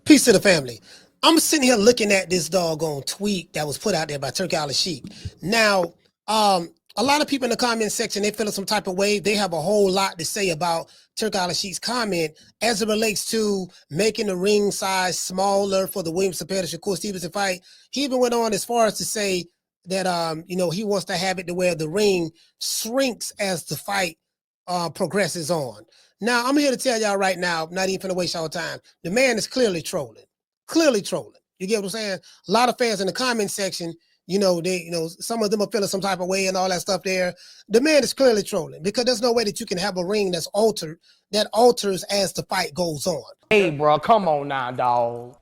Peace to the family. I'm sitting here looking at this doggone tweet that was put out there by Turki Alasikh. Now, a lot of people in the comment section, they feel some type of way. They have a whole lot to say about Turki Alasik's comment as it relates to making the ring size smaller for the William Zepeda Shakur Stevenson fight. He even went on as far as to say that he wants to have it to where the ring shrinks as the fight progresses on. Now, I'm here to tell y'all right now, not even gonna waste y'all time. The man is clearly trolling. Clearly trolling. You get what I'm saying? A lot of fans in the comment section, some of them are feeling some type of way and all that stuff there. The man is clearly trolling because there's no way that you can have a ring that's altered, that alters as the fight goes on. Hey, bro, come on now, dog.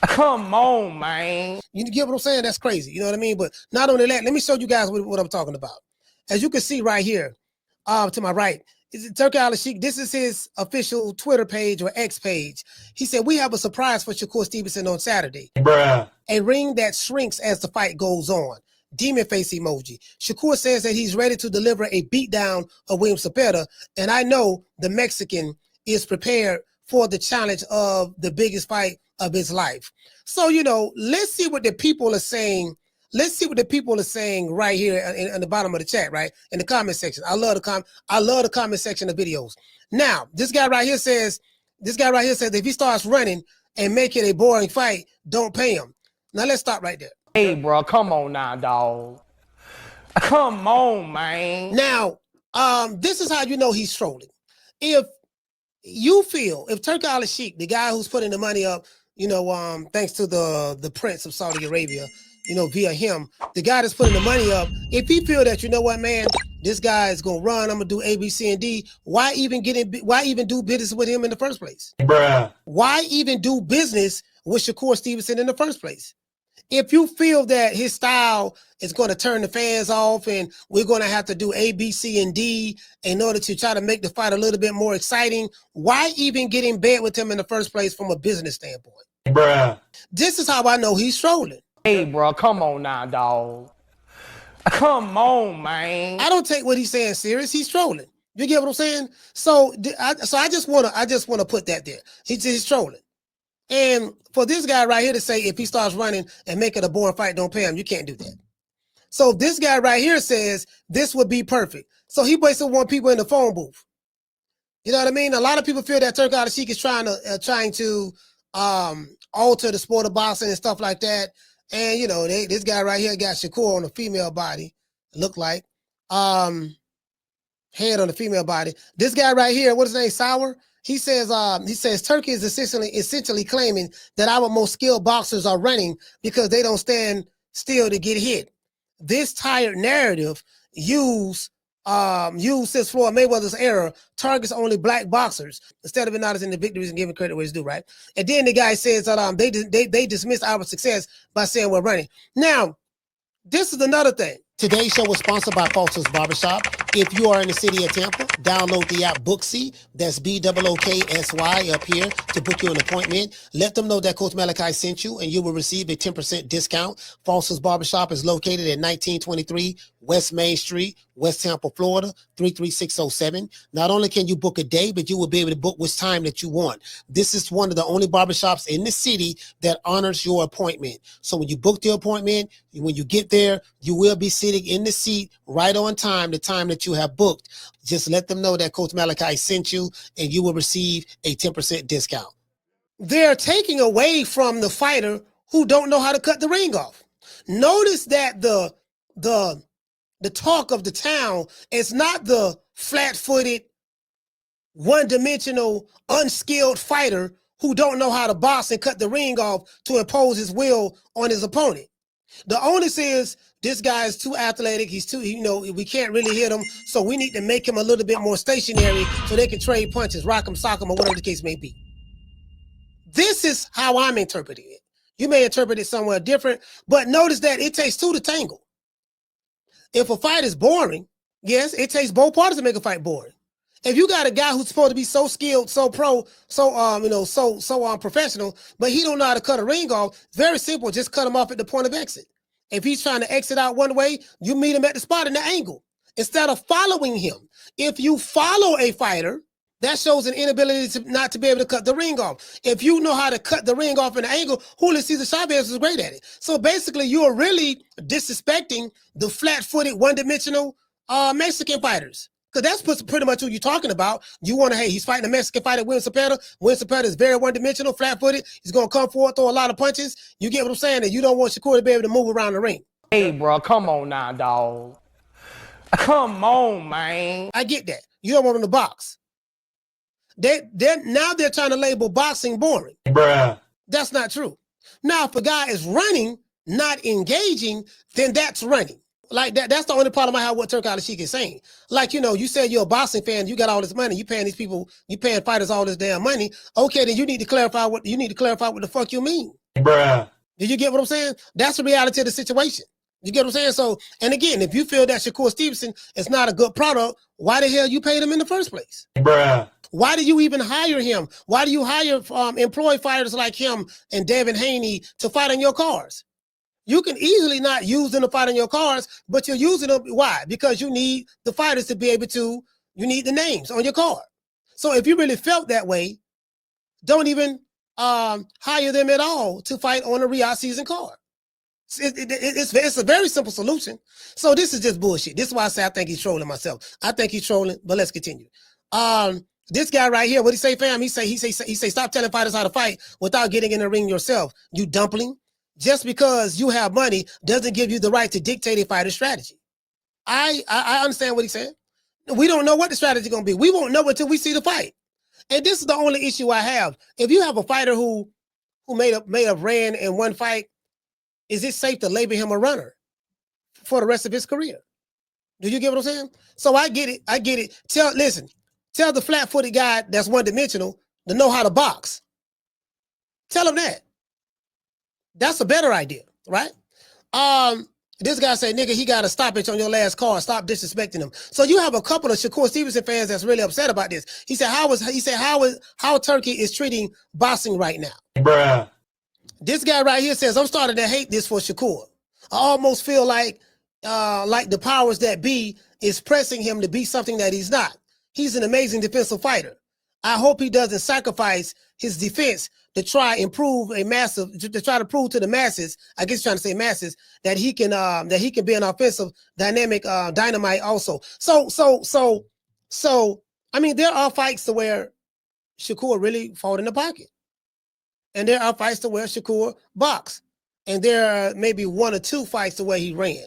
Come on, man. You get what I'm saying? That's crazy. You know what I mean? But not only that, let me show you guys what I'm talking about. As you can see right here, to my right, is Turki Alasikh. This is his official Twitter page or X page. He said, "We have a surprise for Shakur Stevenson on Saturday. Bruh. A ring that shrinks as the fight goes on. Demon face emoji. Shakur says that he's ready to deliver a beatdown of William Zepeda, and I know the Mexican is prepared for the challenge of the biggest fight of his life." So, let's see what the people are saying. Let's see what the people are saying right here in the bottom of the chat, right? In the comment section. I love the comment section of videos. Now, this guy right here says if he starts running and make it a boring fight, don't pay him. Now let's stop right there. Hey, bro, come on now, dog. Come on, man. Now, this is how you know he's trolling. If Turki Alasikh, the guy who's putting the money up, thanks to the Prince of Saudi Arabia, via him, the guy that's putting the money up, if he feel that, you know what, man, this guy is gonna run, I'm gonna do A, B, C, and D, why even do business with him in the first place? Bruh. Why even do business with Shakur Stevenson in the first place? If you feel that his style is going to turn the fans off and we're going to have to do A, B, C, and D in order to try to make the fight a little bit more exciting, why even get in bed with him in the first place from a business standpoint? Bruh. This is how I know he's trolling. Hey, bro, come on now, dog. Come on, man. I don't take what he's saying serious. He's trolling. You get what I'm saying? So I just want to put that there. He's trolling. And for this guy right here to say if he starts running and make it a boring fight, don't pay him, you can't do that. So this guy right here says this would be perfect. So he basically wants people in the phone booth. You know what I mean? A lot of people feel that Turki Alasikh is trying to alter the sport of boxing and stuff like that. And this guy right here got Shakur on a female body, look like head on the female body. This guy right here, what's his name? Sour. He says Turki is essentially claiming that our most skilled boxers are running because they don't stand still to get hit. This tired narrative used since Floyd Mayweather's era targets only black boxers instead of acknowledging the victories and giving credit where it's due, right? And then the guy says that they dismiss our success by saying we're running. Now, this is another thing. Today's show was sponsored by Foster's Barbershop. If you are in the city of Tampa, download the app Booksy. That's BOOKSY up here to book you an appointment. Let them know that Coach Malachi sent you and you will receive a 10% discount. Foster's Barbershop is located at 1923 West Main Street, West Tampa, Florida, 33607. Not only can you book a day, but you will be able to book which time that you want. This is one of the only barbershops in the city that honors your appointment. So when you book the appointment, when you get there, you will be sitting in the seat right on time, the time that you have booked. Just let them know that Coach Malachi sent you and you will receive a 10% discount. They're taking away from the fighter who don't know how to cut the ring off. Notice that the talk of the town is not the flat-footed, one-dimensional, unskilled fighter who don't know how to box and cut the ring off to impose his will on his opponent. The onus is this guy is too athletic. He's too, we can't really hit him. So we need to make him a little bit more stationary so they can trade punches, rock him, sock him, or whatever the case may be. This is how I'm interpreting it. You may interpret it somewhere different, but notice that it takes two to tangle. If a fight is boring, yes, it takes both parties to make a fight boring. If you got a guy who's supposed to be so skilled, so pro, so professional, but he don't know how to cut a ring off, it's very simple. Just cut him off at the point of exit. If he's trying to exit out one way, you meet him at the spot in the angle instead of following him. If you follow a fighter, That shows an inability to not to be able to cut the ring off. If you know how to cut the ring off in an angle, Julio Cesar Chavez is great at it. So basically, you are really disrespecting the flat-footed, one-dimensional Mexican fighters. Because that's pretty much who you're talking about. You want to, hey, he's fighting a Mexican fighter, William Zepeda. William Zepeda is very one-dimensional, flat-footed. He's going to come forward, throw a lot of punches. You get what I'm saying? And you don't want Shakur to be able to move around the ring. Hey, bro, come on now, dog. Come on, man. I get that. You don't want him to box. Now they're trying to label boxing boring. Bruh. That's not true. Now, if a guy is running, not engaging, then that's running. Like that's the only problem I have with Turki Alasikh is saying. Like, you know, you said you're a boxing fan, you got all this money, you paying these people, you paying fighters all this damn money. Okay, then you need to clarify what the fuck you mean. Bruh. Do you get what I'm saying? That's the reality of the situation. You get what I'm saying? So, and again, if you feel that Shakur Stevenson is not a good product, why the hell you paid him in the first place? Bruh. Why do you even hire him? Why do you hire employee fighters like him and Devin Haney to fight on your cars? You can easily not use them to fight on your cars, but you're using them. Why? Because you need the fighters to be able to, you need the names on your card. So if you really felt that way, don't even hire them at all to fight on a Riyadh season card. It's a very simple solution. So this is just bullshit. This is why I say I think he's trolling myself. I think he's trolling, but let's continue. This guy right here, what he say, fam? He say, stop telling fighters how to fight without getting in the ring yourself. You dumpling. Just because you have money doesn't give you the right to dictate a fighter's strategy. I understand what he's saying. We don't know what the strategy is going to be. We won't know until we see the fight. And this is the only issue I have. If you have a fighter who made up ran in one fight, is it safe to label him a runner for the rest of his career? Do you get what I'm saying? So I get it. I get it. Tell the flat-footed guy that's one-dimensional to know how to box. Tell him that. That's a better idea, right? This guy said, nigga, he got a stoppage on your last card. Stop disrespecting him. So you have a couple of Shakur Stevenson fans that's really upset about this. He said, how Turkey is treating boxing right now. Bruh. This guy right here says, I'm starting to hate this for Shakur. I almost feel like the powers that be is pressing him to be something that he's not. He's an amazing defensive fighter. I hope he doesn't sacrifice his defense to try and prove to try to prove to the masses, I guess trying to say masses, that he can be an offensive dynamic dynamite also. So I mean, there are fights to where Shakur really fought in the pocket. And there are fights to where Shakur boxed. And there are maybe one or two fights to where he ran.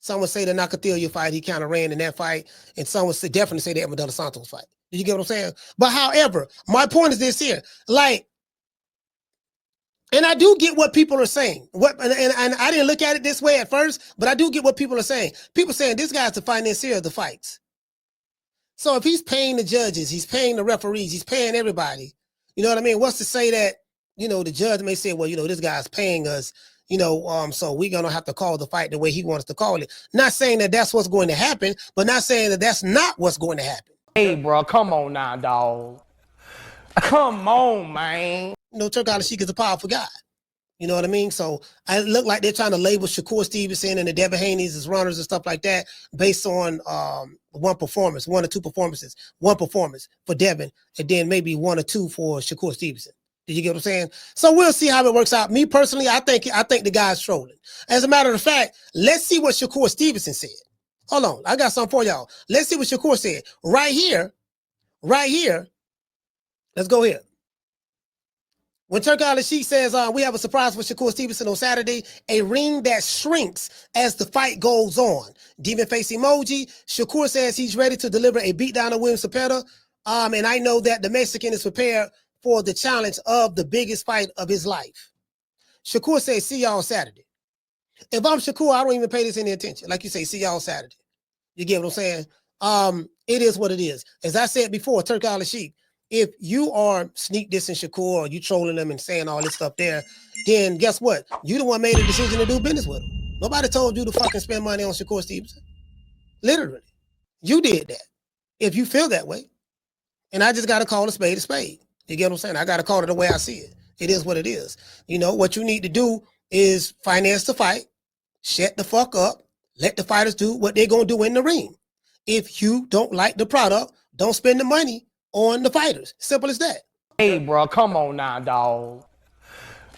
Some would say the Nakathila fight, he kind of ran in that fight. And some would definitely say the Edmund dos Santos fight. Did you get what I'm saying? But however, my point is this here. Like, and I do get what people are saying. And I didn't look at it this way at first, but I do get what people are saying. People saying this guy's the financier of the fights. So if he's paying the judges, he's paying the referees, he's paying everybody, you know what I mean? What's to say that, you know, the judge may say, well, you know, this guy's paying us, you know, so we're going to have to call the fight the way he wants to call it. Not saying that that's what's going to happen, but not saying that that's not what's going to happen. Hey, bro, come on now, dog. Come on, man. You know, Turki Alasikh is a powerful guy. You know what I mean? So I look like they're trying to label Shakur Stevenson and the Devin Haney's as runners and stuff like that based on one performance, one or two performances, one performance for Devin, and then maybe one or two for Shakur Stevenson. Did you get what I'm saying? So we'll see how it works out. Me personally, I think the guy's trolling. As a matter of fact, let's see what Shakur Stevenson said. Hold on, I got something for y'all. Let's see what Shakur said. Right here. Let's go here. When Turki Alasikh says, we have a surprise for Shakur Stevenson on Saturday, a ring that shrinks as the fight goes on. Demon face emoji. Shakur says he's ready to deliver a beatdown of William Zepeda. And I know that the Mexican is prepared for the challenge of the biggest fight of his life. Shakur says, see y'all Saturday. If I'm Shakur, I don't even pay this any attention. Like you say, see y'all Saturday. You get what I'm saying? It is what it is. As I said before, Turki Alasikh, if you are sneak dissing Shakur or you trolling them and saying all this stuff there, then guess what? You the one made a decision to do business with him. Nobody told you to fucking spend money on Shakur Stevenson. Literally. You did that. If you feel that way. And I just got to call a spade a spade. You get what I'm saying? I got to call it the way I see it. It is what it is. You know, what you need to do is finance the fight, shut the fuck up, let the fighters do what they're going to do in the ring. If you don't like the product, don't spend the money on the fighters. Simple as that. Hey, bro, come on now, dog.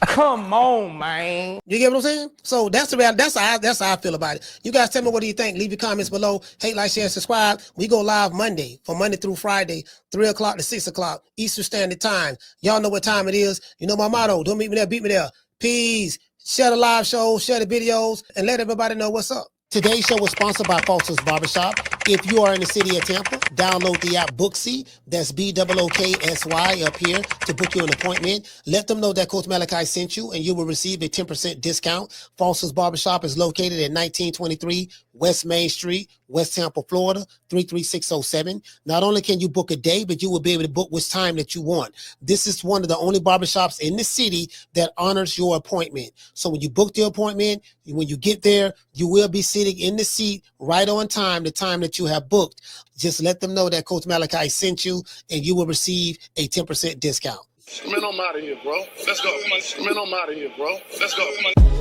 Come on, man. You get what I'm saying? So that's the reality. That's how I feel about it. You guys tell me, what do you think? Leave your comments below. Hate, like, share, subscribe. We go live Monday, from Monday through Friday, 3 o'clock to 6 o'clock Eastern Standard Time. Y'all know what time it is. You know my motto. Don't meet me there, beat me there. Peace. Share the live show, share the videos, and let everybody know what's up. Today's show was sponsored by Foster's Barbershop. If you are in the city of Tampa, download the app Booksy. That's BOOKSY up here to book you an appointment. Let them know that Coach Malachi sent you, and you will receive a 10% discount. Foster's Barbershop is located at 1923 West Main Street, West Tampa, Florida, 33607. Not only can you book a day, but you will be able to book which time that you want. This is one of the only barbershops in the city that honors your appointment. So when you book the appointment, when you get there, you will be sitting in the seat right on time, the time that you have booked. Just let them know that Coach Malachi sent you, and you will receive a 10% discount. Man, I'm out of here, bro. Let's go. Man, I'm out of here, bro. Let's go.